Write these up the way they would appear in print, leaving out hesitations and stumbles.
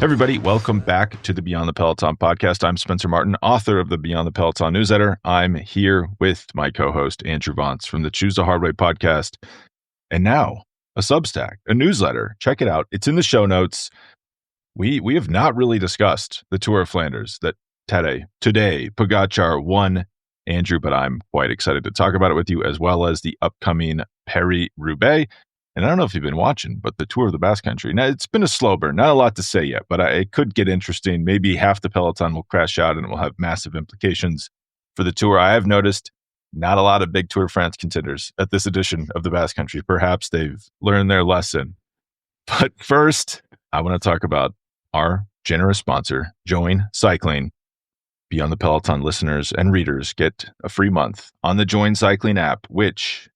Everybody, welcome back to the Beyond the Peloton podcast. I'm Spencer Martin, author of the Beyond the Peloton newsletter. I'm here with my co-host, Andrew Vontz from the Choose the Hard Way podcast. And now, a Substack, a newsletter. Check it out. It's in the show notes. We have not really discussed the Tour of Flanders that today, Pogačar won, Andrew, but I'm quite excited to talk about it with you, as well as the upcoming Paris-Roubaix. And I don't know if you've been watching, but the Tour of the Basque Country. Now, it's been a slow burn. Not a lot to say yet, but it could get interesting. Maybe half the Peloton will crash out and it will have massive implications for the Tour. I have noticed not a lot of big Tour de France contenders at this edition of the Basque Country. Perhaps they've learned their lesson. But first, I want to talk about our generous sponsor, Join Cycling. Beyond the Peloton listeners and readers get a free month on the Join Cycling app, which...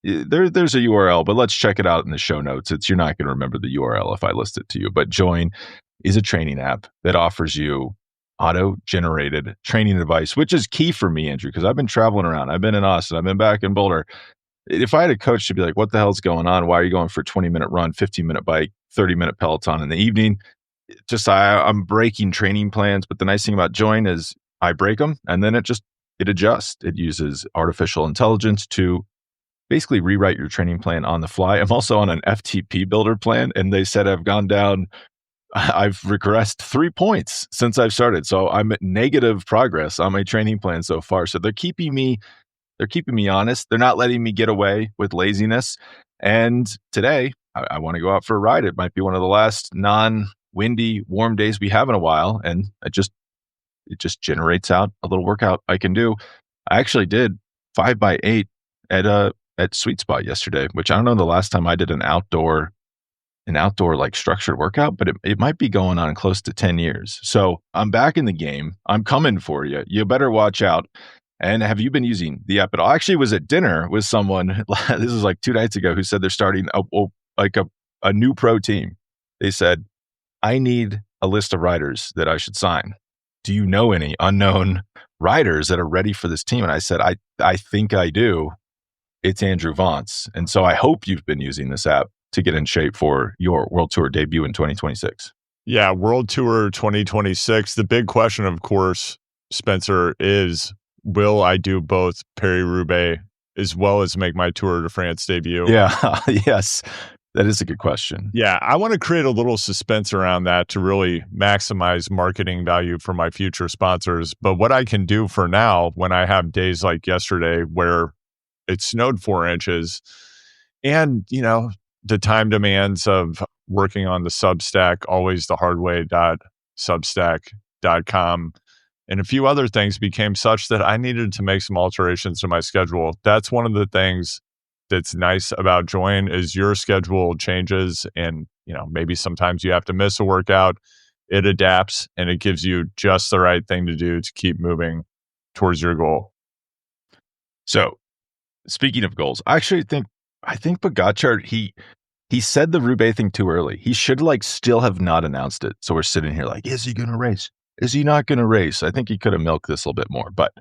there's a URL, but let's check it out in the show notes. You're not going to remember the URL if I list it to you, but Join is a training app that offers you auto-generated training advice, which is key for me, Andrew, because I've been traveling around. I've been in Austin. I've been back in Boulder. If I had a coach to be like, what the hell's going on? Why are you going for a 20-minute run, 15-minute bike, 30-minute Peloton in the evening? I'm breaking training plans, but the nice thing about Join is I break them, and then it adjusts. It uses artificial intelligence to basically rewrite your training plan on the fly. I'm also on an FTP builder plan, and they said I've regressed 3 points since I've started. So I'm at negative progress on my training plan so far. So they're keeping me honest. They're not letting me get away with laziness. And today I want to go out for a ride. It might be one of the last non-windy, warm days we have in a while. And it just generates out a little workout I can do. I actually did 5x8 at Sweet Spot yesterday, which I don't know the last time I did an outdoor like structured workout, but it might be going on close to 10 years. So I'm back in the game. I'm coming for you. You better watch out. And have you been using the app at all? I actually was at dinner with someone, this was like 2 nights ago, who said they're starting a new pro team. They said, I need a list of riders that I should sign. Do you know any unknown riders that are ready for this team? And I said, I think I do. It's Andrew Vontz. And so I hope you've been using this app to get in shape for your World Tour debut in 2026. Yeah, World Tour 2026. The big question, of course, Spencer, is will I do both Paris-Roubaix as well as make my Tour de France debut? Yeah, yes. That is a good question. Yeah, I want to create a little suspense around that to really maximize marketing value for my future sponsors. But what I can do for now, when I have days like yesterday where it snowed 4 inches, and, the time demands of working on the Substack, always the hardway.substack.com, and a few other things became such that I needed to make some alterations to my schedule. That's one of the things that's nice about Join is your schedule changes, and, maybe sometimes you have to miss a workout. It adapts, and it gives you just the right thing to do to keep moving towards your goal. So, speaking of goals, I think Pogačar, he said the Roubaix thing too early. He should still have not announced it. So we're sitting here like, is he going to race? Is he not going to race? I think he could have milked this a little bit more. But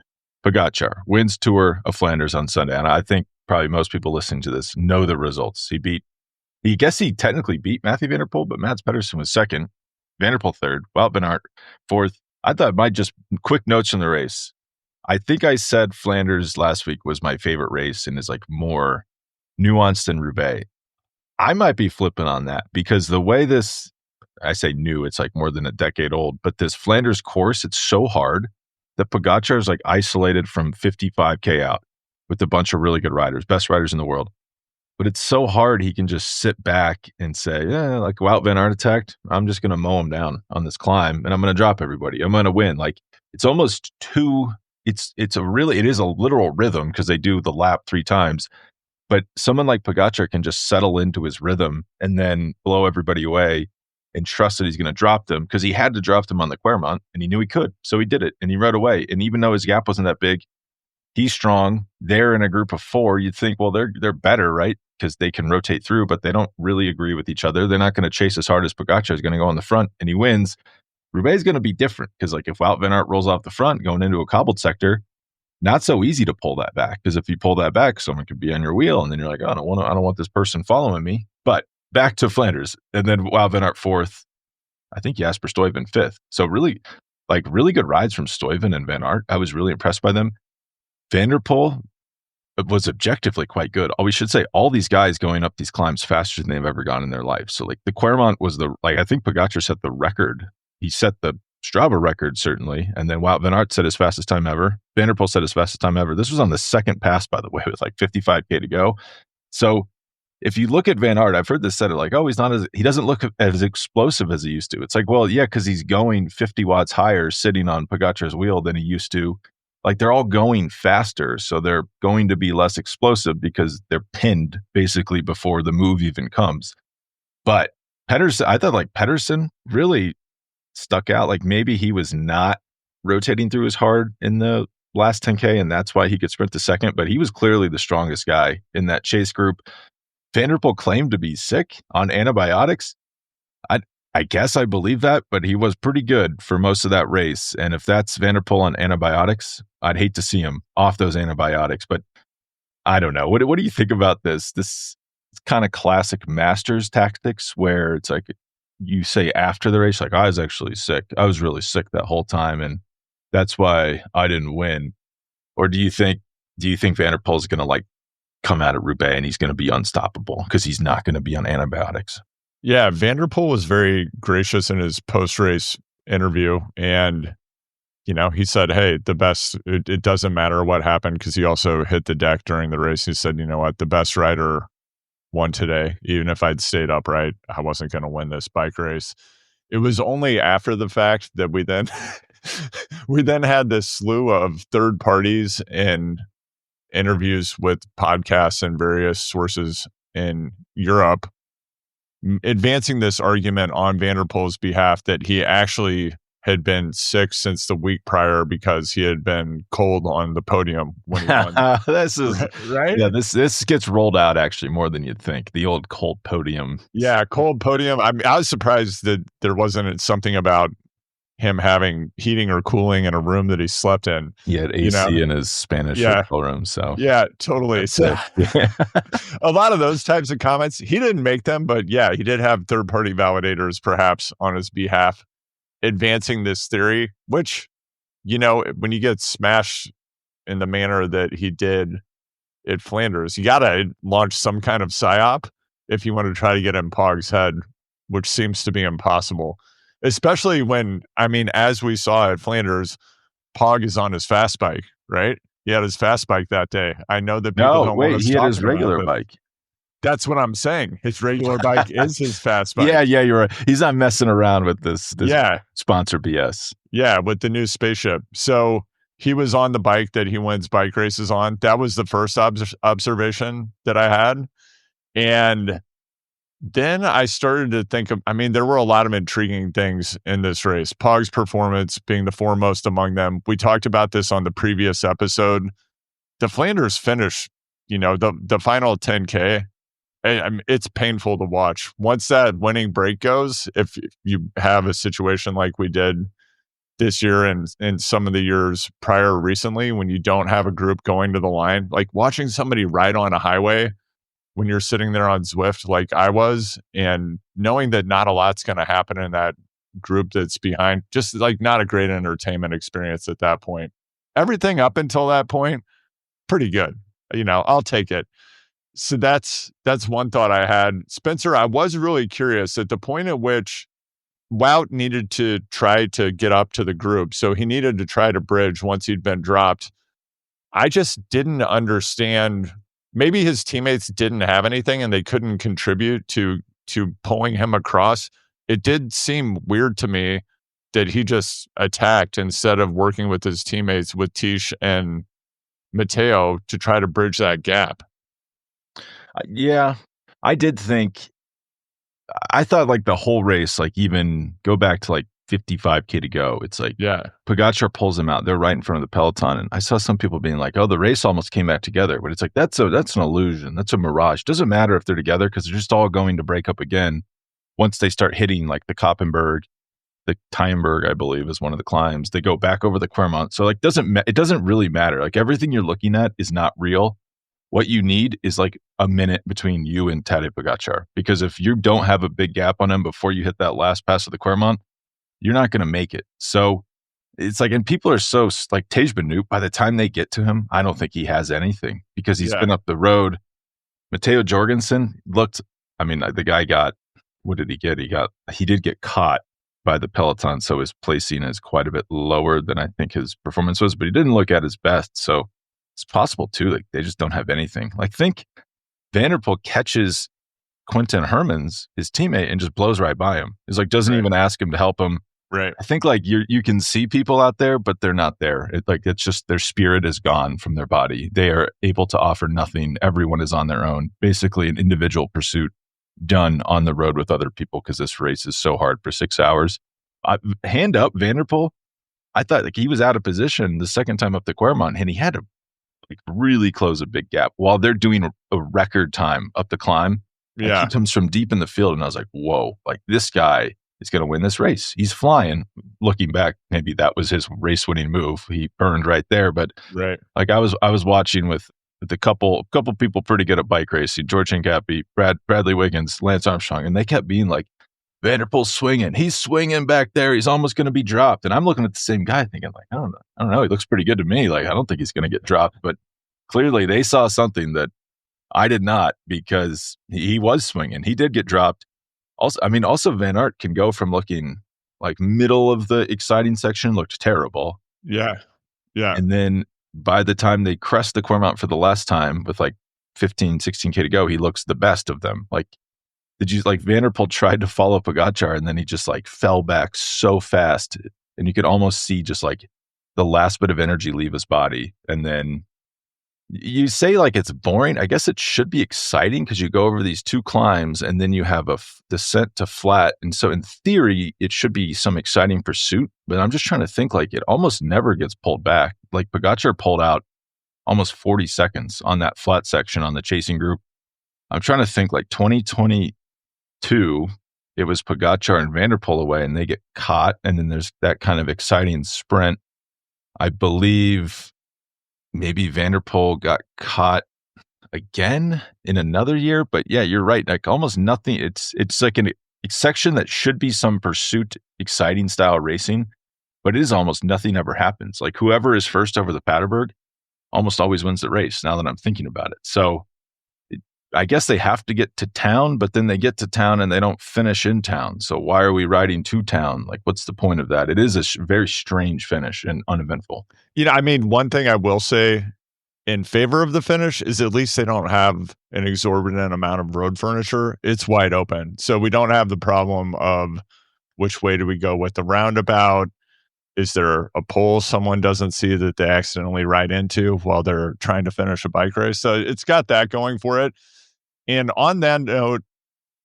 Pogačar wins Tour of Flanders on Sunday. And I think probably most people listening to this know the results. He technically beat Mathieu van der Poel, but Mads Pedersen was second, Van der Poel third, Wout van Aert fourth. I thought it might just quick notes from the race. I think I said Flanders last week was my favorite race and is more nuanced than Roubaix. I might be flipping on that because the way I say new, it's more than a decade old, but this Flanders course, it's so hard that Pogačar is isolated from 55K out with a bunch of really good riders, best riders in the world. But it's so hard he can just sit back and say, Wout van Aert attacked, I'm just going to mow him down on this climb and I'm going to drop everybody. I'm going to win. It's almost too... It is a literal rhythm because they do the lap 3 times, but someone like Pogačar can just settle into his rhythm and then blow everybody away and trust that he's going to drop them because he had to drop them on the Clermont and he knew he could. So he did it and he rode away. And even though his gap wasn't that big, he's strong. They're in a group of 4. You'd think, well, they're better, right? Because they can rotate through, but they don't really agree with each other. They're not going to chase as hard as Pogačar is going to go on the front and he wins. Roubaix is going to be different because if Wout van Aert rolls off the front going into a cobbled sector, not so easy to pull that back because if you pull that back, someone could be on your wheel and then you're like, oh, I don't want this person following me. But back to Flanders and then Wout van Aert fourth. I think Jasper Stuyven 5th. So really good rides from Stuyven and Van Aert. I was really impressed by them. Van der Poel was objectively quite good. We should say all these guys going up these climbs faster than they've ever gone in their life. So like the Quaremont was I think Pogačar set the record. He set the Strava record, certainly. And then Wout van Aert set his fastest time ever. Van der Poel set his fastest time ever. This was on the second pass, by the way, with like 55K to go. So if you look at Van Aert, I've heard this said, like, oh, he doesn't look as explosive as he used to. It's like, well, yeah, because he's going 50 watts higher sitting on Pogačar's wheel than he used to. Like, they're all going faster, so they're going to be less explosive because they're pinned basically before the move even comes. But Pedersen, I thought like Pedersen really stuck out. Like maybe he was not rotating through as hard in the last 10K, and that's why he could sprint to second, but he was clearly the strongest guy in that chase group. Van der Poel claimed to be sick on antibiotics. I guess I believe that, but he was pretty good for most of that race. And if that's Van der Poel on antibiotics, I'd hate to see him off those antibiotics. But I don't know. What do you think about this? This kind of classic Masters tactics where it's like you say after the race, like, I was actually sick. I was really sick that whole time, and that's why I didn't win. Or do you think Van der Poel is going to like come out of Roubaix and he's going to be unstoppable because he's not going to be on antibiotics? Yeah, Van der Poel was very gracious in his post-race interview, and he said, "Hey, it doesn't matter what happened," because he also hit the deck during the race. He said, "You know what? The best rider won today. Even if I'd stayed upright, I wasn't going to win this bike race." It was only after the fact that we then had this slew of third parties and interviews with podcasts and various sources in Europe advancing this argument on Van der Poel's behalf that he actually had been sick since the week prior because he had been cold on the podium when he won. This is right. Yeah, this gets rolled out actually more than you'd think. The old cold podium. Yeah, cold podium. I was surprised that there wasn't something about him having heating or cooling in a room that he slept in. He had AC in his Spanish hotel room. So yeah, totally. So a lot of those types of comments, he didn't make them, but yeah, he did have third-party validators perhaps on his behalf advancing this theory, which, when you get smashed in the manner that he did at Flanders, you got to launch some kind of psyop if you want to try to get in Pog's head, which seems to be impossible. Especially when, as we saw at Flanders, Pog is on his fast bike, right? He had his fast bike that day. I know that people don't want to he had his regular bike. That's what I'm saying. His regular bike is his fast bike. Yeah, you're right. He's not messing around with this sponsor BS. Yeah, with the new spaceship. So he was on the bike that he wins bike races on. That was the first observation that I had. And then I started to think of, there were a lot of intriguing things in this race. Pog's performance being the foremost among them. We talked about this on the previous episode. The Flanders finish, the final 10K, it's painful to watch. Once that winning break goes, if you have a situation like we did this year and in some of the years prior recently, when you don't have a group going to the line, like watching somebody ride on a highway when you're sitting there on Zwift like I was, and knowing that not a lot's going to happen in that group that's behind, just like not a great entertainment experience at that point. Everything up until that point, pretty good. I'll take it. So that's one thought I had. Spencer, I was really curious at the point at which Wout needed to try to get up to the group. So he needed to try to bridge once he'd been dropped. I just didn't understand. Maybe his teammates didn't have anything and they couldn't contribute to pulling him across. It did seem weird to me that he just attacked instead of working with his teammates, with Tish and Mathieu, to try to bridge that gap. Yeah, I did think. I thought like the whole race, like even go back to like 55K to go. It's like, Pogačar pulls him out. They're right in front of the peloton. And I saw some people being like, oh, the race almost came back together. But it's like, that's an illusion. That's a mirage. Doesn't matter if they're together because they're just all going to break up again once they start hitting like the Koppenberg, the Tymberg, I believe, is one of the climbs. They go back over the Quaremont. So like, it doesn't really matter. Like everything you're looking at is not real. what you need is like a minute between you and Tadej Pogačar. Because if you don't have a big gap on him before you hit that last pass of the Clermont, you're not going to make it. So it's like, and people are so like Tej Benoot, by the time they get to him, I don't think he has anything because he's been up the road. Mathieu Jorgensen looked, I mean, the guy got, what did he get? He did get caught by the Peloton. So his placing is quite a bit lower than I think his performance was, but he didn't look at his best. So it's possible too. Like they just don't have anything. Like think Van der Poel catches Quinten Hermans, his teammate, and just blows right by him. He's like, doesn't even ask him to help him. Right. I think like you can see people out there, but they're not there. It's just their spirit is gone from their body. They are able to offer nothing. Everyone is on their own. Basically an individual pursuit done on the road with other people because this race is so hard for 6 hours. Hand up, Van der Poel. I thought like he was out of position the second time up the Clermont, and he had to like really close a big gap while they're doing a record time up the climb. Yeah. He comes from deep in the field, and I was like, whoa, like this guy is going to win this race. He's flying. Looking back, maybe that was his race-winning move. He burned right there. But like I was watching with the couple people pretty good at bike racing, George Hincapie, Bradley Wiggins, Lance Armstrong, and they kept being like, Van der Poel's swinging. He's swinging back there. He's almost going to be dropped. And I'm looking at the same guy thinking like, I don't know. He looks pretty good to me. Like, I don't think he's going to get dropped. But clearly they saw something that I did not because he was swinging. He did get dropped. Also Van Aert can go from looking like middle of the exciting section, looked terrible. Yeah. Yeah. And then by the time they crest the Clermont for the last time with like 15, 16K to go, he looks the best of them. Like, Van der Poel tried to follow Pogačar and then he just like fell back so fast and you could almost see just like the last bit of energy leave his body. And then you say like it's boring. I guess it should be exciting because you go over these two climbs and then you have a descent to flat. And so in theory, it should be some exciting pursuit. But I'm just trying to think like it almost never gets pulled back. Like Pogačar pulled out almost 40 seconds on that flat section on the chasing group. I'm trying to think like 2022, it was Pogačar and Van der Poel away and they get caught. And then there's that kind of exciting sprint. I believe maybe Van der Poel got caught again in another year, but yeah, you're right. Like almost nothing. It's like a section that should be some pursuit, exciting style racing, but it is almost nothing ever happens. Like whoever is first over the Paterberg almost always wins the race. Now that I'm thinking about it, so I guess they have to get to town, but then they get to town and they don't finish in town. So why are we riding to town? Like, what's the point of that? It is a very strange finish and uneventful. I mean, one thing I will say in favor of the finish is at least they don't have an exorbitant amount of road furniture. It's wide open. So we don't have the problem of which way do we go with the roundabout? Is there a pole someone doesn't see that they accidentally ride into while they're trying to finish a bike race? So it's got that going for it. And on that note,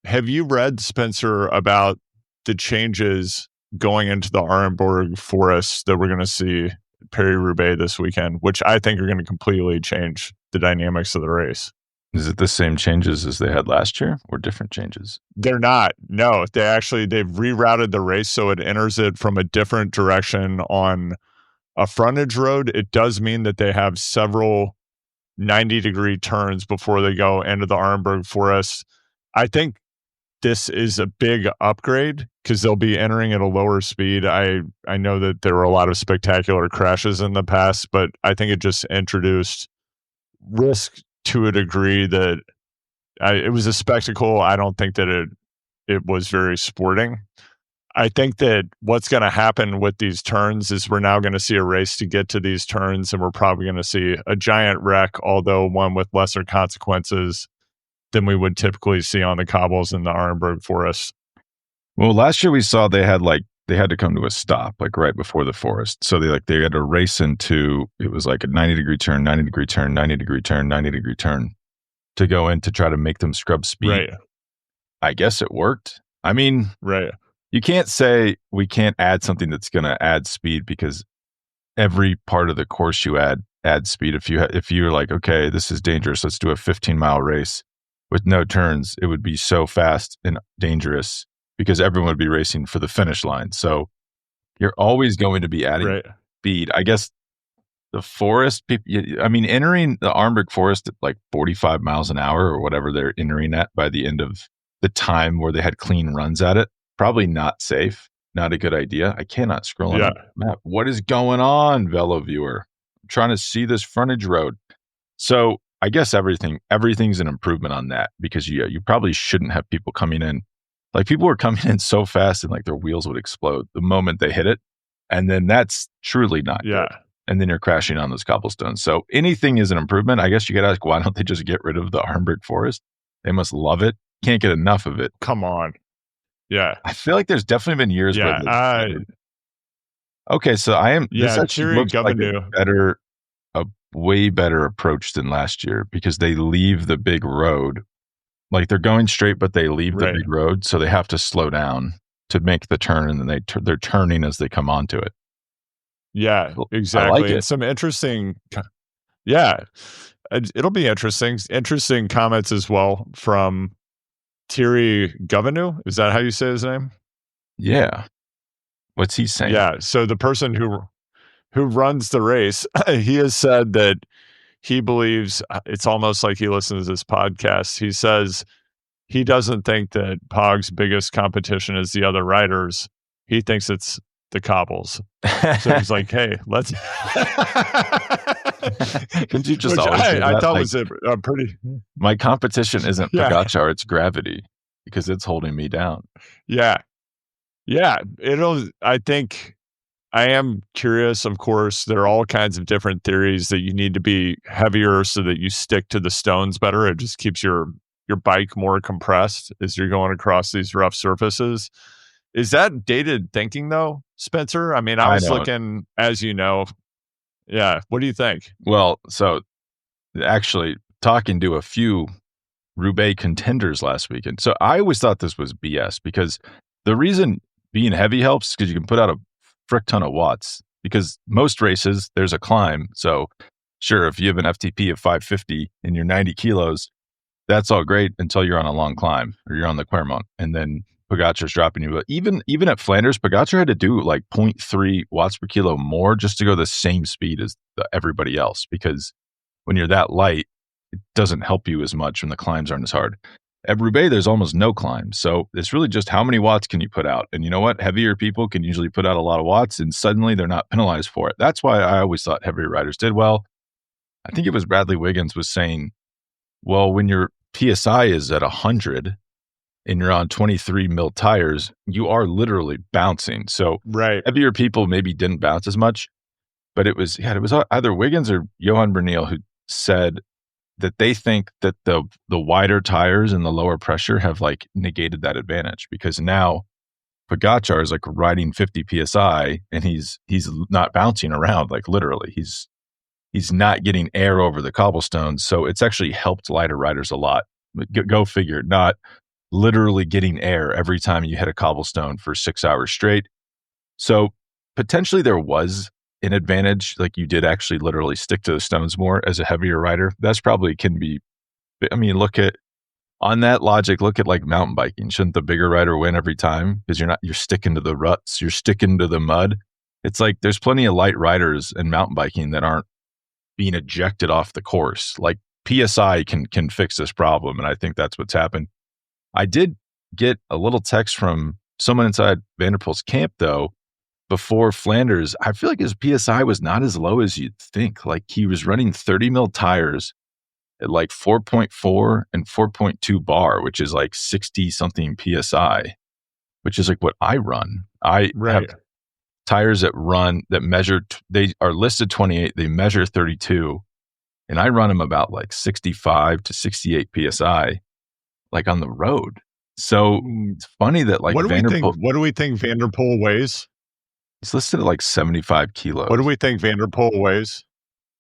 have you read, Spencer, about the changes going into the Arenberg Forest that we're going to see Paris-Roubaix this weekend, which I think are going to completely change the dynamics of the race? Is it the same changes as they had last year or different changes? They're not. No, they've rerouted the race so it enters it from a different direction on a frontage road. It does mean that they have several 90-degree turns before they go into the Arenberg Forest. I think this is a big upgrade because they'll be entering at a lower speed. I know that there were a lot of spectacular crashes in the past, but I think it just introduced risk to a degree that it was a spectacle. I don't think that it was very sporting. I think that what's going to happen with these turns is we're now going to see a race to get to these turns, and we're probably going to see a giant wreck, although one with lesser consequences than we would typically see on the cobbles in the Arenberg Forest. Well, last year we saw they had to come to a stop like right before the forest. So they had to race into, it was like a 90-degree turn, 90-degree turn, 90-degree turn, 90-degree turn to go in to try to make them scrub speed. Right. I guess it worked. I mean, right. You can't say we can't add something that's going to add speed because every part of the course you add speed. If you're like, okay, this is dangerous, let's do a 15-mile race with no turns, it would be so fast and dangerous because everyone would be racing for the finish line. So you're always going to be adding speed. I guess the forest, I mean, entering the Arnberg Forest at like 45 miles an hour or whatever they're entering at by the end of the time where they had clean runs at it, probably not safe, not a good idea. I cannot scroll on the map. What is going on, Velo viewer? I'm trying to see this frontage road. So I guess everything's an improvement on that, because you probably shouldn't have people coming in. Like, people were coming in so fast and like their wheels would explode the moment they hit it. And then that's truly not good. And then you're crashing on those cobblestones. So anything is an improvement. I guess you could ask, why don't they just get rid of the Arnberg Forest? They must love it. Can't get enough of it. Come on. Yeah. I feel like there's definitely been years where okay, so this actually looks like a way better approach than last year, because they leave the big road. Like, they're going straight, but they leave the big road, so they have to slow down to make the turn, and then they're turning as they come onto it. Yeah, exactly. Like it. Some interesting, it'll be interesting comments as well from Thierry Govenu. Is that how you say his name? Yeah. What's he saying? Yeah. So the person who runs the race, he has said that he believes, it's almost like he listens to this podcast. He says he doesn't think that Pog's biggest competition is the other riders. He thinks it's the cobbles. So he's like, hey, let's. Can you just always say that? I thought was a pretty. My competition isn't Pogačar, it's gravity, because it's holding me down. Yeah. I think I am curious. Of course, there are all kinds of different theories that you need to be heavier so that you stick to the stones better. It just keeps your bike more compressed as you're going across these rough surfaces. Is that dated thinking, though, Spencer? I mean, I was looking, as you know. Yeah. What do you think? Well, so actually talking to a few Roubaix contenders last weekend. So I always thought this was BS, because the reason being heavy helps is because you can put out a frick ton of watts, because most races, there's a climb. So sure, if you have an FTP of 550 and you're 90 kilos, that's all great until you're on a long climb or you're on the Clermont, and then Pogačar's dropping you. But even at Flanders, Pogačar had to do like 0.3 watts per kilo more just to go the same speed as everybody else, because when you're that light, it doesn't help you as much when the climbs aren't as hard. At Roubaix, there's almost no climbs. So it's really just how many watts can you put out? And you know what? Heavier people can usually put out a lot of watts, and suddenly they're not penalized for it. That's why I always thought heavier riders did well. I think it was Bradley Wiggins was saying, well, when your PSI is at 100 and you're on 23 mil tires, you are literally bouncing. So heavier people maybe didn't bounce as much, but it was either Wiggins or Johan Bernal who said that they think that the wider tires and the lower pressure have like negated that advantage, because now Pogačar is like riding 50 PSI and he's not bouncing around, like literally he's not getting air over the cobblestones. So it's actually helped lighter riders a lot. Go figure, not literally getting air every time you hit a cobblestone for 6 hours straight. So potentially there was an advantage, like you did actually literally stick to the stones more as a heavier rider. That's probably can be, I mean, on that logic, look at like mountain biking. Shouldn't the bigger rider win every time? Because you're sticking to the ruts, you're sticking to the mud. It's like there's plenty of light riders in mountain biking that aren't being ejected off the course. Like PSI can fix this problem, and I think that's what's happened. I did get a little text from someone inside Van der Poel's camp, though, before Flanders. I feel like his PSI was not as low as you'd think. Like he was running 30 mil tires at like 4.4 and 4.2 bar, which is like 60 something PSI, which is like what I run. I have tires that measure, they are listed 28, they measure 32, and I run them about like 65 to 68 PSI, like on the road. So it's funny that like what do we think Van der Poel weighs? He's listed at like 75 kilos. What do we think Van der Poel weighs?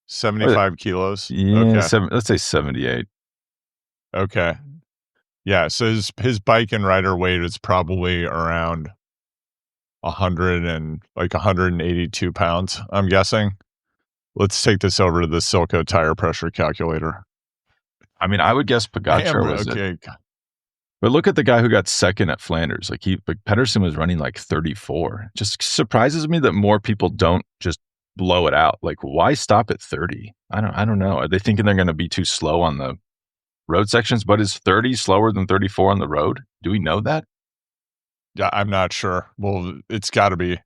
75 kilos? Yeah, okay. Let's say 78. Okay. Yeah, so his bike and rider weight is probably around 182 pounds, I'm guessing. Let's take this over to the Silco tire pressure calculator. I mean, I would guess Pogačar was it. But look at the guy who got second at Flanders. Like Pedersen was running like 34. Just surprises me that more people don't just blow it out. Like, why stop at 30? I don't know. Are they thinking they're going to be too slow on the road sections? But is 30 slower than 34 on the road? Do we know that? Yeah, I'm not sure. Well, it's got to be.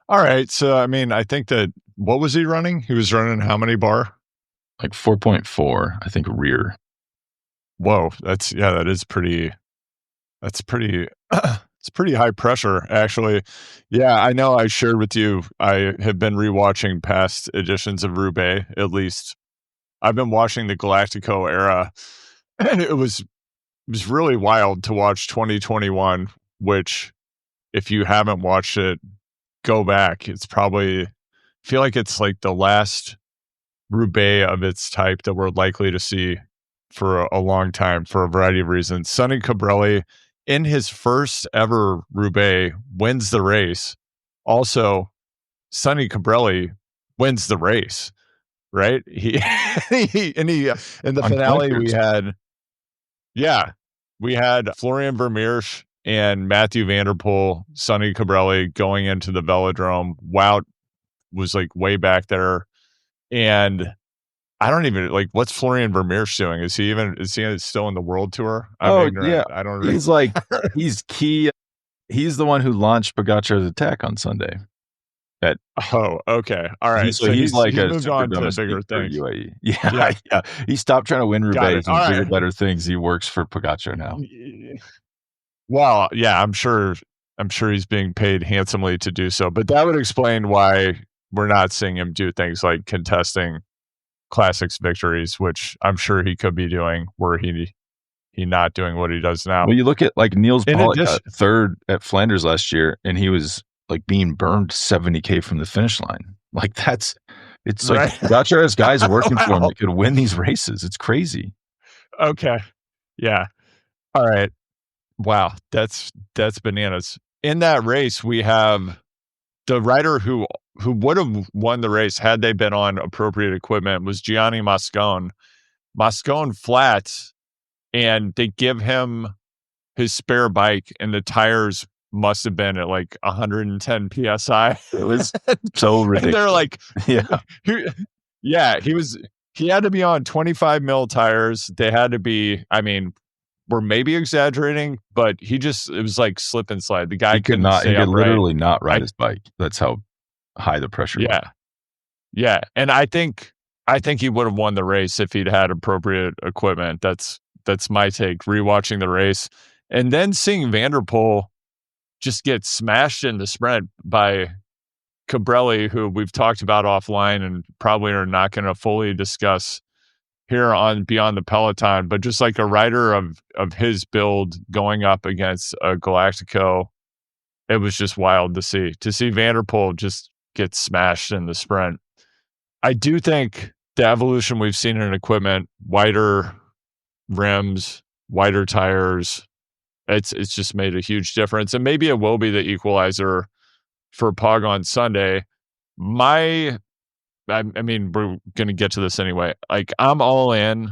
All right. So, I mean, I think that what was he running? He was running how many bar? Like 4.4, I think, rear. Whoa. That is pretty, it's pretty high pressure, actually. Yeah, I know I shared with you, I have been rewatching past editions of Roubaix, at least. I've been watching the Galáctico era, and it was really wild to watch 2021, which, if you haven't watched it, go back. It's probably, I feel like it's like the last Roubaix of its type that we're likely to see for a long time for a variety of reasons. Sonny Colbrelli, in his first ever Roubaix, wins the race. Also, Sonny Colbrelli wins the race, right? He in the On finale pointers. we had Florian Vermeersch and Mathieu van der Poel, Sonny Colbrelli going into the velodrome. Wout was like way back there, and I don't even like what's Florian Vermeersch doing. Is he still in the world tour? I'm Oh, ignorant. yeah. I don't. He's like, he's key. He's the one who launched Pogacar's attack on Sunday. Oh, okay. All right. So So he's like he's a moved super on to domestique bigger for things. UAE. Yeah, Yeah. yeah. He stopped trying to win Got Roubaix. it. He's All doing bigger, right. better things. He works for Pogacar now. Well, yeah, I'm sure he's being paid handsomely to do so. But that would explain why we're not seeing him do things like contesting classics victories, which I'm sure he could be doing were he not doing what he does now. Well, you look at like Niels In Pollitt got addition, third at Flanders last year, and he was like being burned 70K from the finish line. Like it's like right? Pogacar has guys working for him Wow. that could win these races. It's crazy. Okay. Yeah. All right. Wow. That's bananas. In that race, we have the rider who would have won the race had they been on appropriate equipment was Gianni Moscon. Moscon flats, and they give him his spare bike, and the tires must have been at like 110 psi. It was so ridiculous. And they're like, yeah, he had to be on 25 mil tires. They had to be, I mean, we're maybe exaggerating, but it was like slip and slide. The guy couldn't stay he could upright. literally not ride his bike. That's how high the pressure was. Yeah. And I think he would have won the race if he'd had appropriate equipment. That's my take. Rewatching the race and then seeing Van der Poel just get smashed in the sprint by Colbrelli, who we've talked about offline and probably are not going to fully discuss here on Beyond the Peloton, but just like a rider of his build going up against a Galáctico, it was just wild to see Van der Poel just get smashed in the sprint. I do think the evolution we've seen in equipment, wider rims, wider tires, it's just made a huge difference. And maybe it will be the equalizer for Pog on Sunday. I mean, we're going to get to this anyway. Like, I'm all in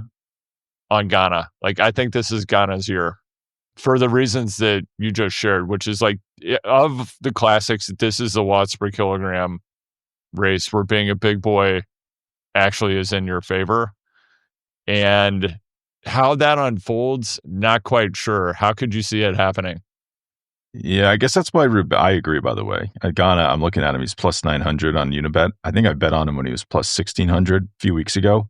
on Ganna. Like, I think this is Ganna's year for the reasons that you just shared, which is like, of the classics, this is the watts per kilogram race where being a big boy actually is in your favor. And how that unfolds, not quite sure. How could you see it happening? Yeah, I guess that's why I agree, by the way. Ganna, I'm looking at him. He's plus 900 on Unibet. I think I bet on him when he was plus 1,600 a few weeks ago.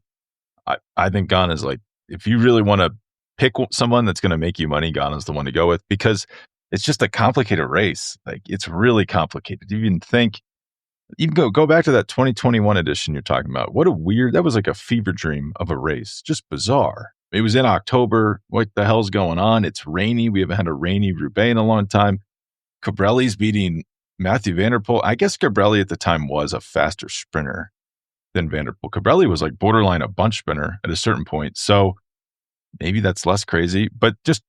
I think Ganna's like, if you really want to pick someone that's going to make you money, Ganna's the one to go with because it's just a complicated race. Like, it's really complicated. You even go back to that 2021 edition you're talking about. That was like a fever dream of a race. Just bizarre. It was in October. What the hell's going on? It's rainy. We haven't had a rainy Roubaix in a long time. Colbrelli's beating Mathieu van der Poel. I guess Colbrelli at the time was a faster sprinter than Van der Poel. Colbrelli was like borderline a bunch sprinter at a certain point. So maybe that's less crazy, but just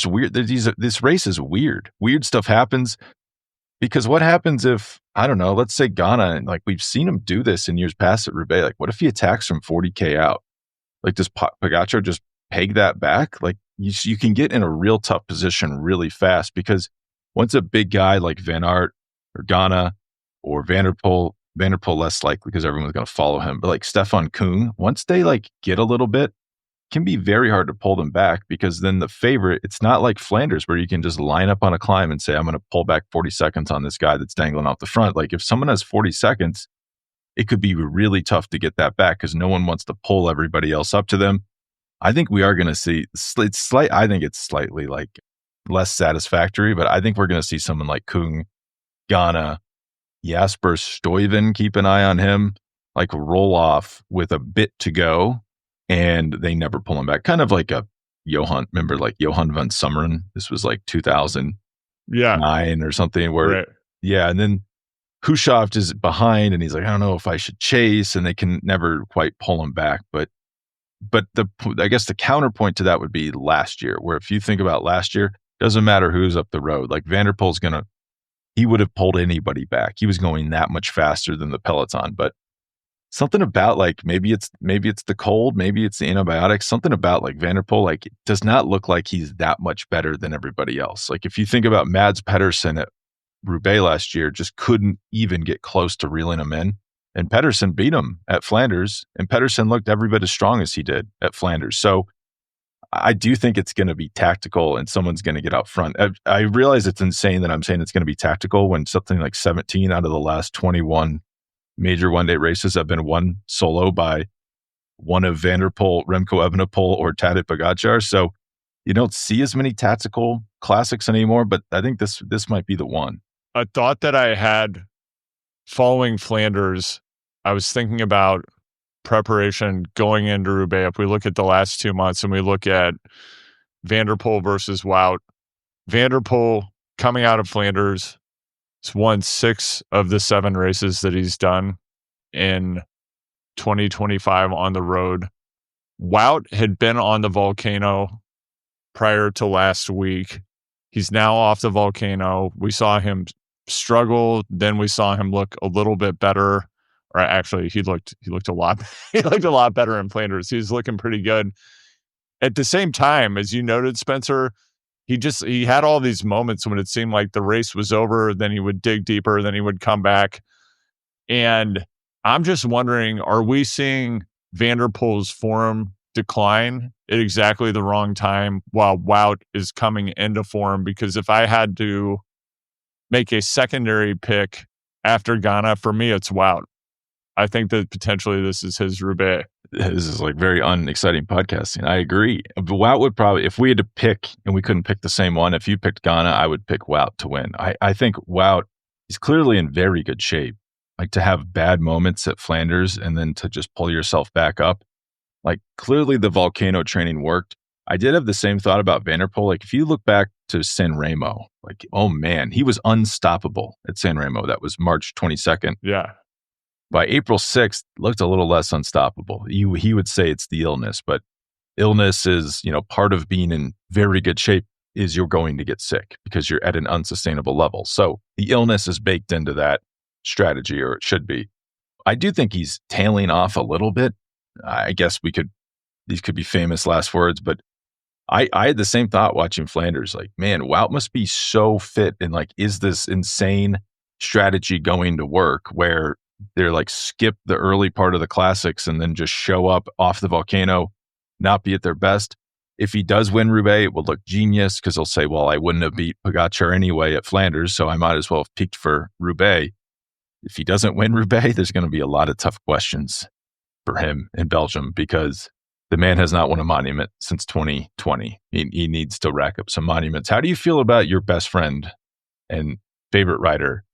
weird. This race is weird. Weird stuff happens because what happens if, I don't know, let's say Ganna, like we've seen him do this in years past at Roubaix. Like, what if he attacks from 40K out? Like, does Pogačar just peg that back? Like, you can get in a real tough position really fast because once a big guy like Van Aert or Ganna or Van der Poel Van der Poel less likely because everyone's going to follow him. But like Stefan Küng, once they like get a little bit, can be very hard to pull them back, because then the favorite, it's not like Flanders where you can just line up on a climb and say, I'm going to pull back 40 seconds on this guy that's dangling off the front. Like if someone has 40 seconds, it could be really tough to get that back because no one wants to pull everybody else up to them. I think we are going to see I think it's slightly like less satisfactory, but I think we're going to see someone like Küng, Ganna, Jasper Stuyven, keep an eye on him, like roll off with a bit to go, and they never pull him back. Kind of like a Johan, remember like Johan van Summeren? This was like 2009 or something where, right. Yeah. And then Hushovd is behind and he's like, I don't know if I should chase, and they can never quite pull him back. But I guess the counterpoint to that would be last year, where if you think about last year, doesn't matter who's up the road. Like Van der Poel's he would have pulled anybody back. He was going that much faster than the Peloton. But something about like, maybe it's the cold, maybe it's the antibiotics, something about like Van der Poel, like it does not look like he's that much better than everybody else. Like if you think about Mads Pedersen at Roubaix last year, just couldn't even get close to reeling him in. And Pedersen beat him at Flanders, and Pedersen looked every bit as strong as he did at Flanders. So I do think it's going to be tactical and someone's going to get out front. I realize it's insane that I'm saying it's going to be tactical when something like 17 out of the last 21 major one-day races have been won solo by one of Van der Poel, Remco Evenepoel, or Tadej Pogačar. So you don't see as many tactical classics anymore, but I think this might be the one. A thought that I had following Flanders, I was thinking about preparation going into Roubaix. If we look at the last 2 months and we look at Van der Poel versus Wout, Van der Poel coming out of Flanders has won 6 of the 7 races that he's done in 2025 on the road. Wout had been on the volcano prior to last week. He's now off the volcano. We saw him struggle, then we saw him look a little bit better. Or actually, he looked a lot better in Flanders. He was looking pretty good. At the same time, as you noted, Spencer, he had all these moments when it seemed like the race was over, then he would dig deeper, then he would come back. And I'm just wondering, are we seeing Van der Poel's form decline at exactly the wrong time while Wout is coming into form? Because if I had to make a secondary pick after Ganna, for me, it's Wout. I think that potentially this is his Roubaix. This is like very unexciting podcasting. I agree. But Wout would probably, if we had to pick and we couldn't pick the same one, if you picked Ganna, I would pick Wout to win. I think Wout is clearly in very good shape. Like to have bad moments at Flanders and then to just pull yourself back up. Like clearly the volcano training worked. I did have the same thought about Van der Poel. Like if you look back to San Remo, like, oh man, he was unstoppable at San Remo. That was March 22nd. Yeah. By April 6th, looked a little less unstoppable. He would say it's the illness, but illness is, part of being in very good shape is you're going to get sick because you're at an unsustainable level. So the illness is baked into that strategy, or it should be. I do think he's tailing off a little bit. I guess these could be famous last words, but I had the same thought watching Flanders. Like, man, Wout must be so fit. And like, is this insane strategy going to work where they're like skip the early part of the classics and then just show up off the volcano, not be at their best? If he does win Roubaix, it will look genius because they'll say, well, I wouldn't have beat Pogačar anyway at Flanders, so I might as well have peaked for Roubaix. If he doesn't win Roubaix, there's going to be a lot of tough questions for him in Belgium because the man has not won a monument since 2020. He needs to rack up some monuments. How do you feel about your best friend and favorite rider,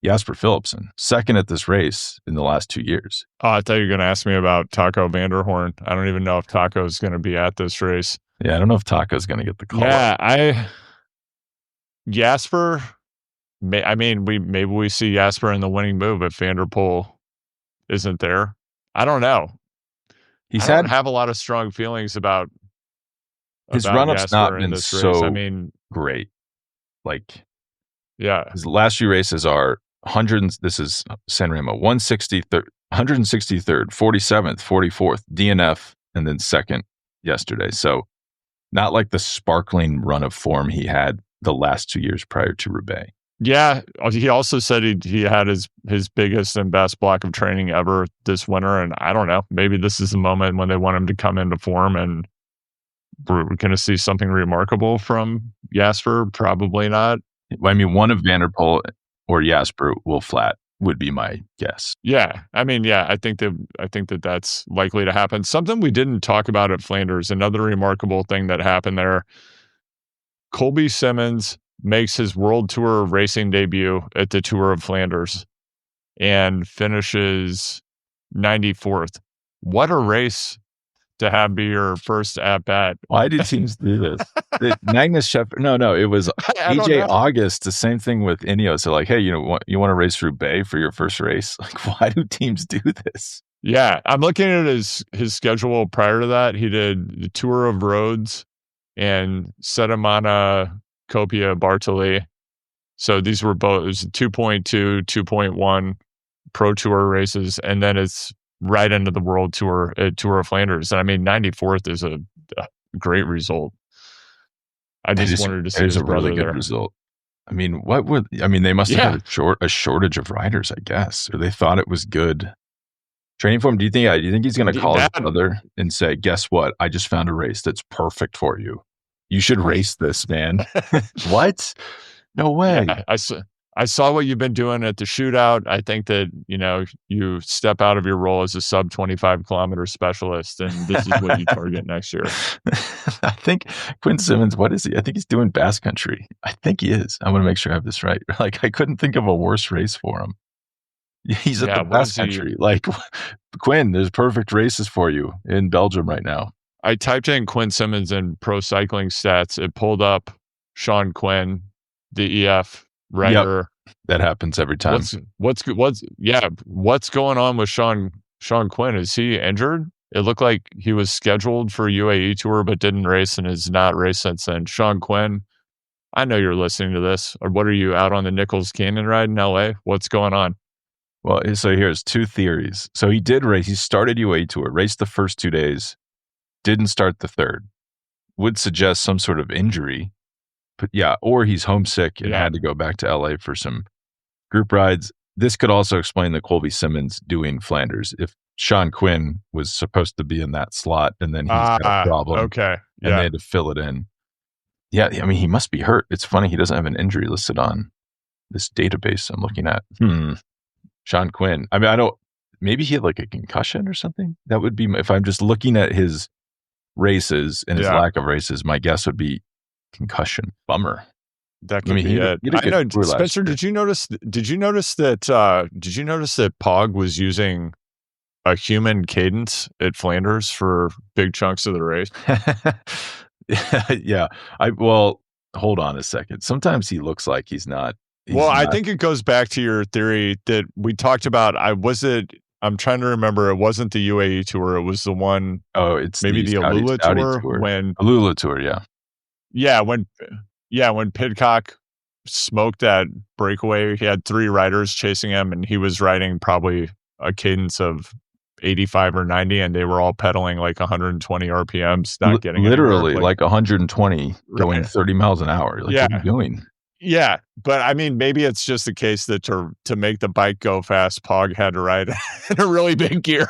Jasper Philipsen, second at this race in the last 2 years? Oh, I thought you were going to ask me about Taco van der Hoorn. I don't even know if Taco is going to be at this race. Yeah, I don't know if Taco's going to get the call. Yeah, Jasper, maybe we see Jasper in the winning move if Van der Poel isn't there. I don't know. I don't have a lot of strong feelings about his run-up's Jasper not been so great. Like, yeah, his last few races are 100. This is San Remo, 163rd, 47th, 44th, DNF, and then second yesterday. So not like the sparkling run of form he had the last 2 years prior to Roubaix. Yeah, he also said he had his biggest and best block of training ever this winter, and I don't know, maybe this is the moment when they want him to come into form, and we're gonna see something remarkable from Jasper. Probably not. I mean, one of Van der Poel or Jasper will flat, would be my guess. Yeah, I mean, yeah, I think that that's likely to happen. Something we didn't talk about at Flanders, another remarkable thing that happened there, Colby Simmons makes his World Tour racing debut at the Tour of Flanders and finishes 94th. What a race to have be your first at bat. Why do teams do this? Magnus Shepard? No, it was I don't AJ know. August. The same thing with Ineos. So like, hey, you want to race Roubaix for your first race? Like, why do teams do this? Yeah, I'm looking at his schedule prior to that. He did the Tour of Rhodes and Settimana Copia Bartoli. So these were both, it was 2.2, 2.1 Pro Tour races, and then it's right into the World Tour at Tour of Flanders. And I mean, 94th is a great result. I just wanted to see his brother really good there. result. I mean, they must have had a shortage of riders, I guess, or they thought it was good training for him. Do you think he's going to call his brother and say, guess what? I just found a race that's perfect for you. You should race this, man. What? No way. Yeah, I saw what you've been doing at the shootout. I think that, you step out of your role as a sub 25 kilometer specialist, and this is what you target next year. I think Quinn Simmons, what is he? I think he's doing Basque Country. I think he is. I want to make sure I have this right. Like, I couldn't think of a worse race for him. He's at the Basque Country. Like, Quinn, there's perfect races for you in Belgium right now. I typed in Quinn Simmons in pro cycling stats. It pulled up Sean Quinn, the EF writer. Yep, that happens every time. What's going on with Sean Quinn? Is he injured? It looked like he was scheduled for UAE Tour but didn't race and has not raced since then. Sean Quinn, I know you're listening to this. Or what, are you out on the Nichols Canyon ride in LA? What's going on? Well, so here's two theories. So he did race. He started UAE Tour, raced the first 2 days, didn't start the third. Would suggest some sort of injury. But yeah, or he's homesick and had to go back to LA for some group rides. This could also explain the Colby Simmons doing Flanders. If Sean Quinn was supposed to be in that slot and then he's got a problem. Okay. And they had to fill it in. Yeah, I mean, he must be hurt. It's funny he doesn't have an injury listed on this database I'm looking at. Sean Quinn. I mean, maybe he had like a concussion or something. That would be, if I'm just looking at his races and his lack of races, my guess would be concussion. Bummer. That could be it. I know, Spencer. Did you notice that? Did you notice that Pog was using a human cadence at Flanders for big chunks of the race? Yeah. Well, hold on a second. Sometimes he looks like he's not. I think it goes back to your theory that we talked about. I'm trying to remember. It wasn't the UAE Tour. It was the one. Oh, it's maybe the Alula Tour. Alula Tour, yeah. Yeah, when Pidcock smoked that breakaway, he had 3 riders chasing him, and he was riding probably a cadence of 85 or 90, and they were all pedaling like 120 RPMs, not getting literally like 120 going 30 miles an hour. Like, what are you doing? Yeah, but I mean, maybe it's just the case that to make the bike go fast, Pog had to ride in a really big gear.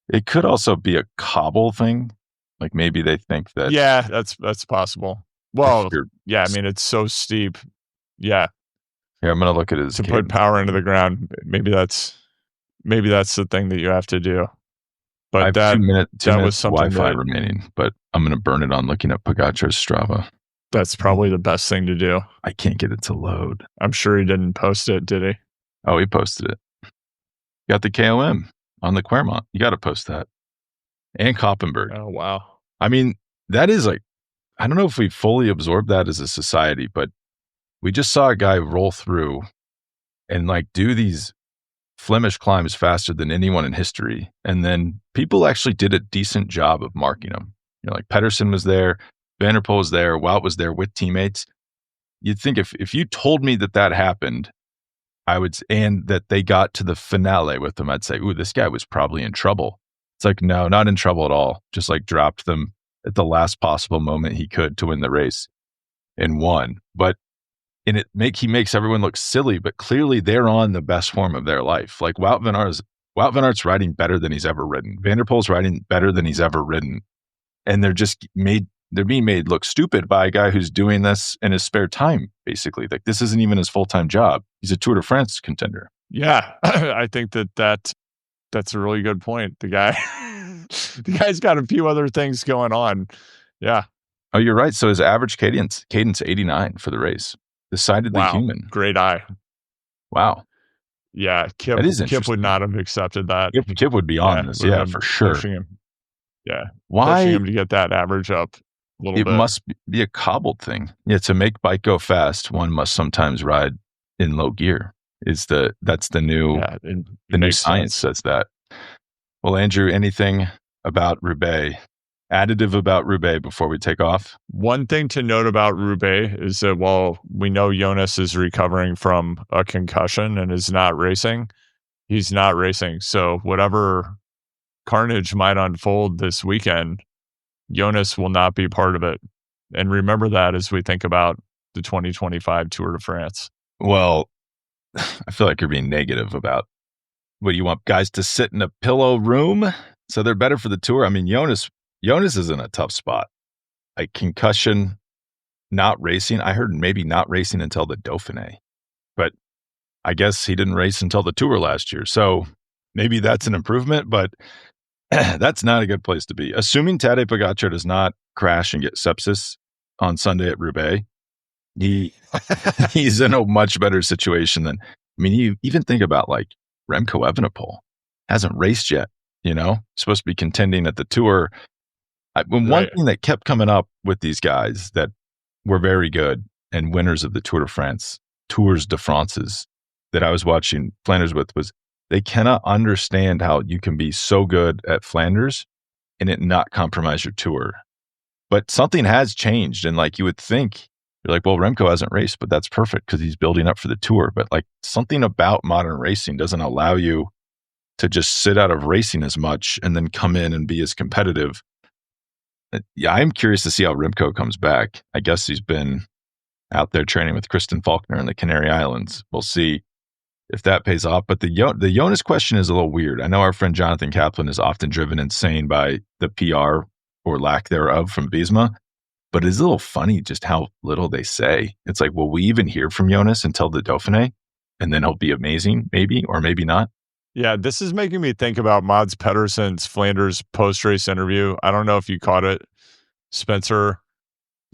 It could also be a cobble thing. Like maybe they think that. Yeah, that's possible. Well, yeah, I mean, it's so steep. Yeah. Here, I'm going to look at his to put power into the ground. Maybe that's the thing that you have to do. But I have that 2 minutes was something Wi-Fi remaining, but I'm going to burn it on looking at Pogačar's Strava. That's probably the best thing to do. I can't get it to load. I'm sure he didn't post it, did he? Oh, he posted it. Got the KOM on the Claremont. You got to post that. And Koppenberg. Oh, wow. I mean, that is like, I don't know if we fully absorbed that as a society, but we just saw a guy roll through and like do these Flemish climbs faster than anyone in history. And then people actually did a decent job of marking him. Like Pedersen was there, Van der Poel was there, Wout was there with teammates. You'd think if you told me that happened, and that they got to the finale with them, I'd say, ooh, this guy was probably in trouble. It's like, no, not in trouble at all. Just like dropped them at the last possible moment he could to win the race and won. But and he makes everyone look silly, but clearly they're on the best form of their life. Like Wout van Aert's riding better than he's ever ridden. Van der Poel's riding better than he's ever ridden. And they're being made look stupid by a guy who's doing this in his spare time, basically. Like, this isn't even his full-time job. He's a Tour de France contender. Yeah, I think that's a really good point. The guy's got a few other things going on. Yeah. Oh, you're right. So his average cadence 89 for the race. Decidedly human. Great eye. Wow. Yeah, That is Kip would not have accepted that. Kip would be on this, for sure. Pushing him. Yeah. Why? Pushing him to get that average up a little bit. It must be a cobbled thing. Yeah, to make bike go fast, one must sometimes ride in low gear. That's the new new science says that. Well, Andrew, anything about Roubaix? Additive about Roubaix before we take off? One thing to note about Roubaix is that while we know Jonas is recovering from a concussion and is not racing, he's not racing. So whatever carnage might unfold this weekend, Jonas will not be part of it. And remember that as we think about the 2025 Tour de France. Well, I feel like you're being negative about what you want guys to sit in a pillow room so they're better for the Tour. I mean, Jonas is in a tough spot. A concussion, not racing. I heard maybe not racing until the Dauphiné, but I guess he didn't race until the Tour last year. So maybe that's an improvement, but that's not a good place to be. Assuming Tadej Pogačar does not crash and get sepsis on Sunday at Roubaix, he's in a much better situation than, I mean, you even think about like Remco Evenepoel hasn't raced yet, supposed to be contending at the Tour. One thing that kept coming up with these guys that were very good and winners of the Tour de France, Tours de France's that I was watching Flanders with was they cannot understand how you can be so good at Flanders and it not compromise your Tour. But something has changed. And like you would think, you're like, well, Remco hasn't raced, but that's perfect because he's building up for the Tour. But like something about modern racing doesn't allow you to just sit out of racing as much and then come in and be as competitive. Yeah, I'm curious to see how Remco comes back. I guess he's been out there training with Kristen Faulkner in the Canary Islands. We'll see if that pays off. But the Jonas question is a little weird. I know our friend Jonathan Kaplan is often driven insane by the PR or lack thereof from Visma, but it's a little funny just how little they say. It's like, will we even hear from Jonas until the Dauphiné? And then he'll be amazing, maybe, or maybe not. Yeah, this is making me think about Mads Pedersen's Flanders post-race interview. I don't know if you caught it, Spencer.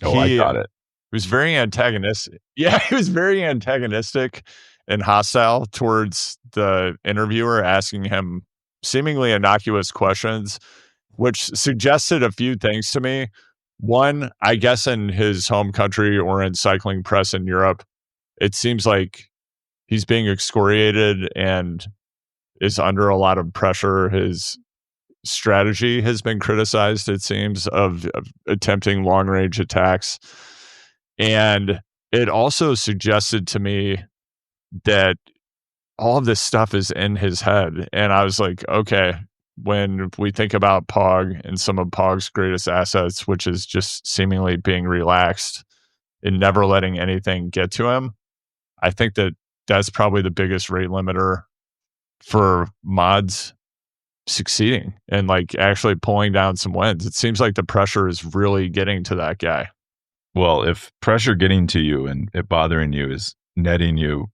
I caught it. He was very antagonistic. Yeah, he was very antagonistic and hostile towards the interviewer, asking him seemingly innocuous questions, which suggested a few things to me. One, I guess in his home country or in cycling press in Europe, it seems like he's being excoriated and is under a lot of pressure. His strategy has been criticized, it seems, of attempting long-range attacks. And it also suggested to me that all of this stuff is in his head. And I was like, okay, when we think about Pog and some of Pog's greatest assets, which is just seemingly being relaxed and never letting anything get to him, I think that that's probably the biggest rate limiter for Mads succeeding and like actually pulling down some wins. It seems like the pressure is really getting to that guy. Well, if pressure getting to you and it bothering you is netting you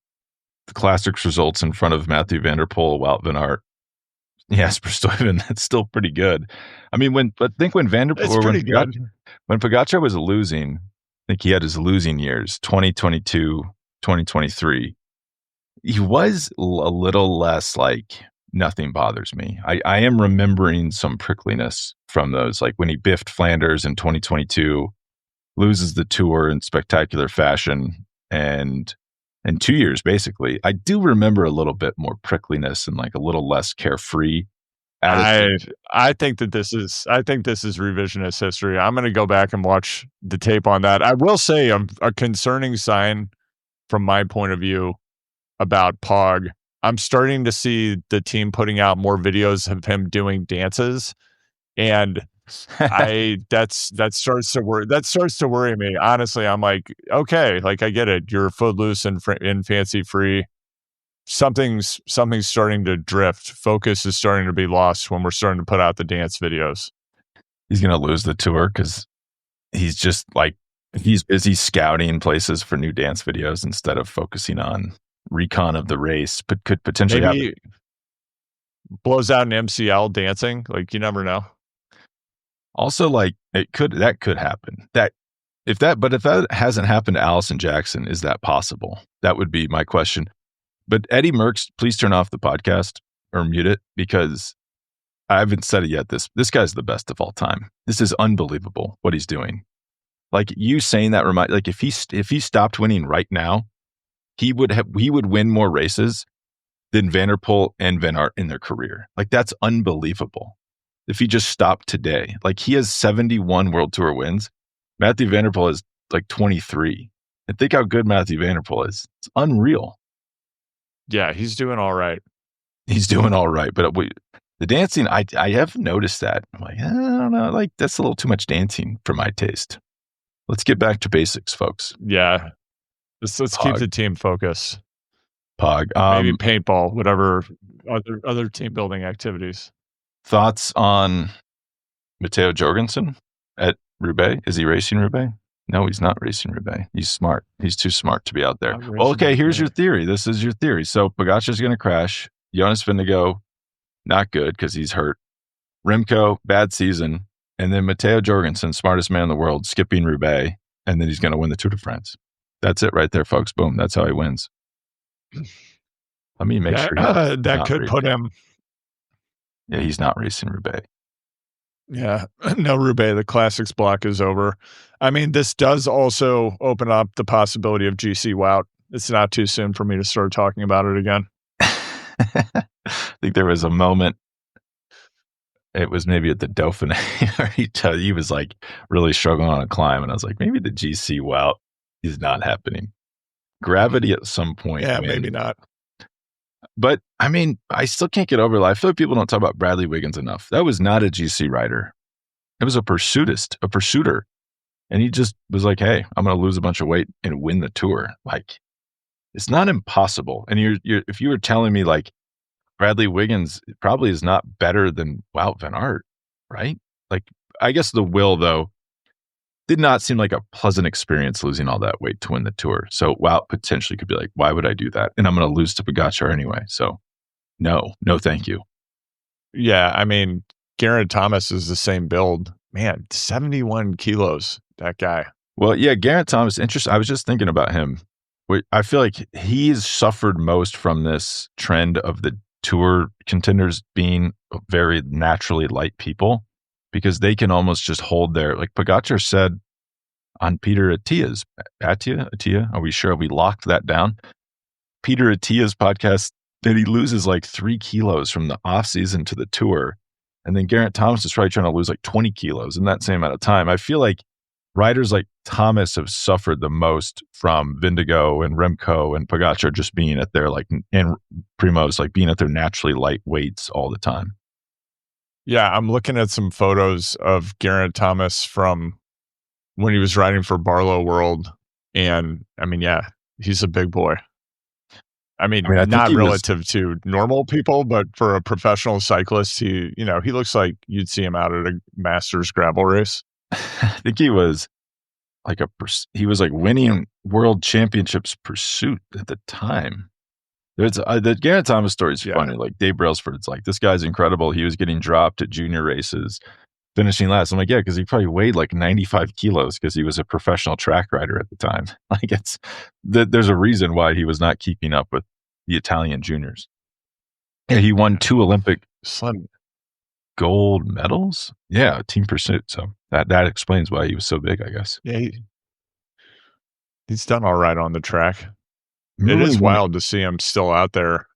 the Classics results in front of Mathieu van der Poel, Wout van Aert, Jasper Stuyven, that's still pretty good. I mean, when Van der Poel, when Pogačar was losing, I think he had his losing years, 2022, 2023. He was a little less like nothing bothers me. I am remembering some prickliness from those, like when he biffed Flanders in 2022, loses the Tour in spectacular fashion, and in 2 years, basically. I do remember a little bit more prickliness and like a little less carefree attitude. I think this is revisionist history. I'm going to go back and watch the tape on that. I will say a concerning sign from my point of view about Pog. I'm starting to see the team putting out more videos of him doing dances, and That starts to worry me. Honestly, I'm like, okay, like I get it. You're footloose and fancy free. Something's starting to drift. Focus is starting to be lost when we're starting to put out the dance videos. He's going to lose the Tour because he's just like, he's busy scouting places for new dance videos instead of focusing on recon of the race, but could potentially maybe blows out an MCL dancing. Like, you never know. Also, like that could happen. But if that hasn't happened to Allison Jackson, is that possible? That would be my question. But Eddie Merckx, please turn off the podcast or mute it, because I haven't said it yet. This guy's the best of all time. This is unbelievable what he's doing. Like, you saying that like if he stopped winning right now, he would win more races than Van der Poel and Van Aert in their career. Like, that's unbelievable. If he just stopped today, like, he has 71 World Tour wins. Mathieu Van der Poel is like 23. And think how good Mathieu Van der Poel is. It's unreal. Yeah, he's doing all right. He's doing all right. But the dancing, I have noticed that. I'm like, I don't know. Like, that's a little too much dancing for my taste. Let's get back to basics, folks. Yeah. Let's keep the team focus. Pog. Maybe paintball, whatever other team building activities. Thoughts on Mathieu Jorgensen at Roubaix? Is he racing Roubaix? No, he's not racing Roubaix. He's smart. He's too smart to be out there. Well, okay, here's your theory. This is your theory. So Pogačar's going to crash. Jonas Vingegaard, not good because he's hurt. Remco, bad season. And then Mathieu Jorgensen, smartest man in the world, skipping Roubaix. And then he's going to win the Tour de France. That's it right there, folks. Boom. That's how he wins. Let me make sure. That could put him. Yeah, he's not racing Roubaix. Yeah, no Roubaix. The Classics block is over. I mean, this does also open up the possibility of GC Wout. It's not too soon for me to start talking about it again. I think there was a moment, it was maybe at the Dauphiné, where he was like really struggling on a climb, and I was like, maybe the GC Wout is not happening. Gravity at some point. Yeah, maybe not. But I mean, I still can't get over it. I feel like people don't talk about Bradley Wiggins enough. That was not a GC rider. It was a pursuiter. And he just was like, hey, I'm going to lose a bunch of weight and win the Tour. Like, it's not impossible. And if you were telling me like Bradley Wiggins probably is not better than Wout van Aert, right? Like, I guess the will, though, did not seem like a pleasant experience losing all that weight to win the Tour. So Wout potentially could be like, why would I do that? And I'm going to lose to Pogačar anyway. So no, thank you. Yeah, I mean, Geraint Thomas is the same build. Man, 71 kilos, that guy. Well, yeah, Geraint Thomas, interesting. I was just thinking about him. I feel like he's suffered most from this trend of the Tour contenders being very naturally light people, because they can almost just hold their, like Pogačar said on Peter Attia's, are we sure we locked that down? Peter Attia's podcast, that he loses like 3 kilos from the off season to the Tour. And then Geraint Thomas is probably trying to lose like 20 kilos in that same amount of time. I feel like riders like Thomas have suffered the most from Vingegaard and Remco and Pogačar just being at their and Primoz, like being at their naturally light weights all the time. Yeah, I'm looking at some photos of Geraint Thomas from when he was riding for Barlow World. And I mean, yeah, he's a big boy. I mean not relative to normal people, but for a professional cyclist, he looks like you'd see him out at a Masters gravel race. I think he was like winning world championships pursuit at the time. There's the Geraint Thomas story is funny. Like Dave Brailsford's like, this guy's incredible. He was getting dropped at junior races, finishing last. I'm like, yeah, because he probably weighed like 95 kilos because he was a professional track rider at the time. Like there's a reason why he was not keeping up with the Italian juniors. Yeah, he won 2 Olympic gold medals. Yeah, team pursuit. So that explains why he was so big, I guess. Yeah, he's done all right on the track. It is wild to see him still out there.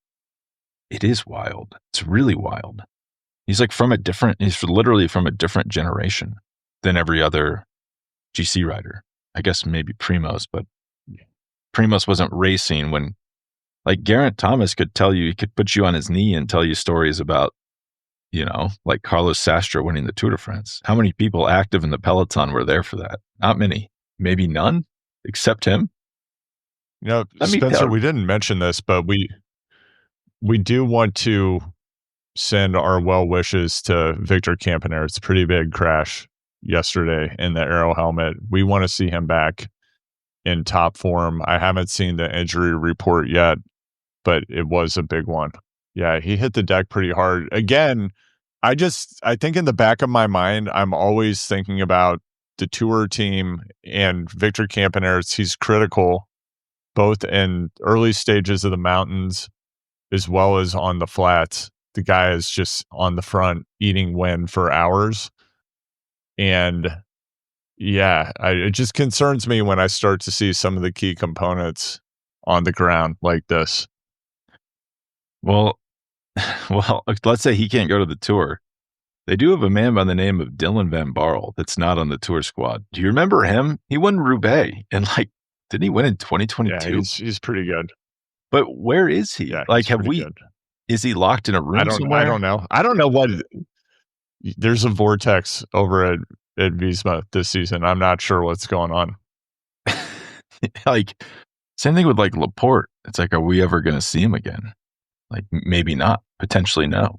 It is wild. It's really wild. He's literally from a different generation than every other GC rider. I guess maybe Primoz, but Primoz wasn't racing when, like, Geraint Thomas could tell you, he could put you on his knee and tell you stories about, like Carlos Sastre winning the Tour de France. How many people active in the Peloton were there for that? Not many. Maybe none, except him. Spencer, we didn't mention this, but we do want to send our well wishes to Victor Campenaerts. It's a pretty big crash yesterday in the Aero helmet. We want to see him back in top form. I haven't seen the injury report yet, but it was a big one. Yeah, he hit the deck pretty hard. Again, I think in the back of my mind, I'm always thinking about the Tour team and Victor Campenaerts. He's critical both in early stages of the mountains as well as on the flats. The guy is just on the front eating wind for hours. And yeah, it just concerns me when I start to see some of the key components on the ground like this. Well, let's say he can't go to the Tour. They do have a man by the name of Dylan Van Barle that's not on the Tour squad. Do you remember him? He won Roubaix, and didn't he win in 2022? Yeah, he's pretty good. But where is he? Yeah, good. Is he locked in a room somewhere? I don't know. I don't know what. There's a vortex over at Visma this season. I'm not sure what's going on. Same thing with Laporte. It's are we ever going to see him again? Maybe not. Potentially no.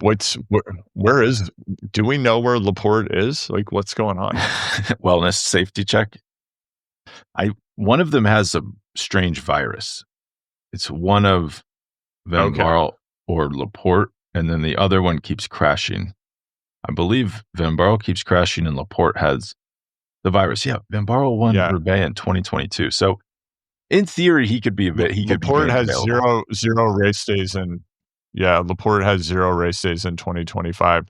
Where is? Do we know where Laporte is? What's going on? Wellness safety check. One of them has a strange virus. It's one of Van Barle or Laporte, and then the other one keeps crashing. I believe Van Barle keeps crashing, and Laporte has the virus. Yeah, Van Barle won Roubaix in 2022. So, in theory, he could be Laporte has available. zero race days in. Yeah, Laporte has 0 race days in 2025.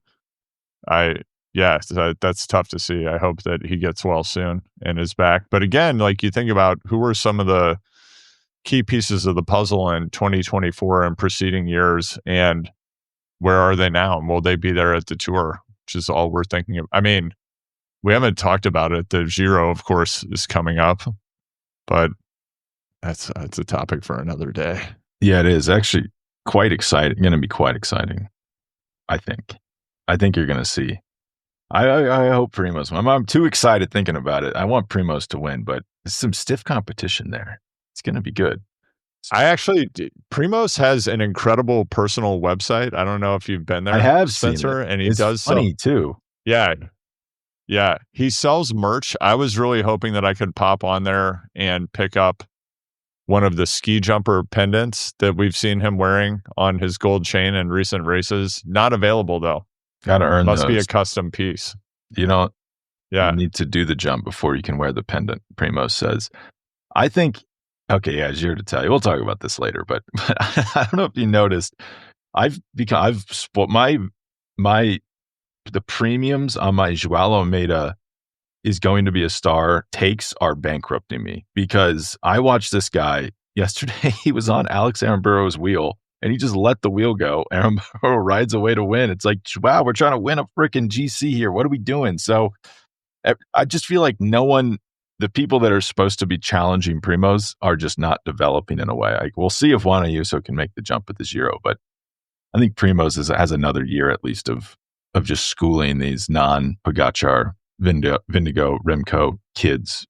That's tough to see. I hope that he gets well soon and is back. But again, you think about who were some of the key pieces of the puzzle in 2024 and preceding years, and where are they now? And will they be there at the Tour? Which is all we're thinking of. I mean, we haven't talked about it. The Giro, of course, is coming up, but that's a topic for another day. Yeah, it is actually quite exciting. Going to be quite exciting. I think you're going to see. I hope Primoz. I'm too excited thinking about it. I want Primoz to win, but there's some stiff competition there. It's going to be good. Primoz has an incredible personal website. I don't know if you've been there. I have, Spencer, seen it. And he it's does funny too. Yeah. He sells merch. I was really hoping that I could pop on there and pick up one of the ski jumper pendants that we've seen him wearing on his gold chain in recent races. Not available though. Got to earn Must those. Be a custom piece. You need to do the jump before you can wear the pendant, Primoz says. I think, Giro to tell you. We'll talk about this later, but I don't know if you noticed, I've split the premiums on my Joao Almeida is going to be a star takes are bankrupting me, because I watched this guy yesterday. He was on Alex Armburo's wheel and he just let the wheel go. Aramburo rides away to win. It's wow, we're trying to win a freaking GC here. What are we doing? So I just feel like the people that are supposed to be challenging Primoz are just not developing in a way. We'll see if Juan Ayuso can make the jump at the Giro, but I think Primoz has another year at least of just schooling these non-Pogačar, Vindigo, Remco kids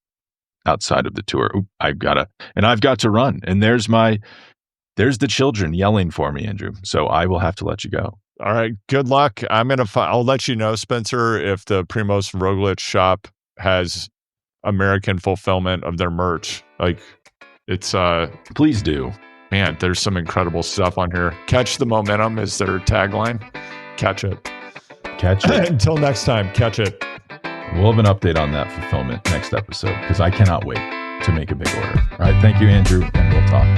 outside of the Tour. I've got to run, and there's the children yelling for me, Andrew. So I will have to let you go. All right. Good luck. I'll let you know, Spencer, if the Primoz Roglic shop has American fulfillment of their merch. It's please do. Man, there's some incredible stuff on here. Catch the momentum is their tagline. Catch it. Until next time, catch it. We'll have an update on that fulfillment next episode, because I cannot wait to make a big order. All right. Thank you, Andrew, and we'll talk.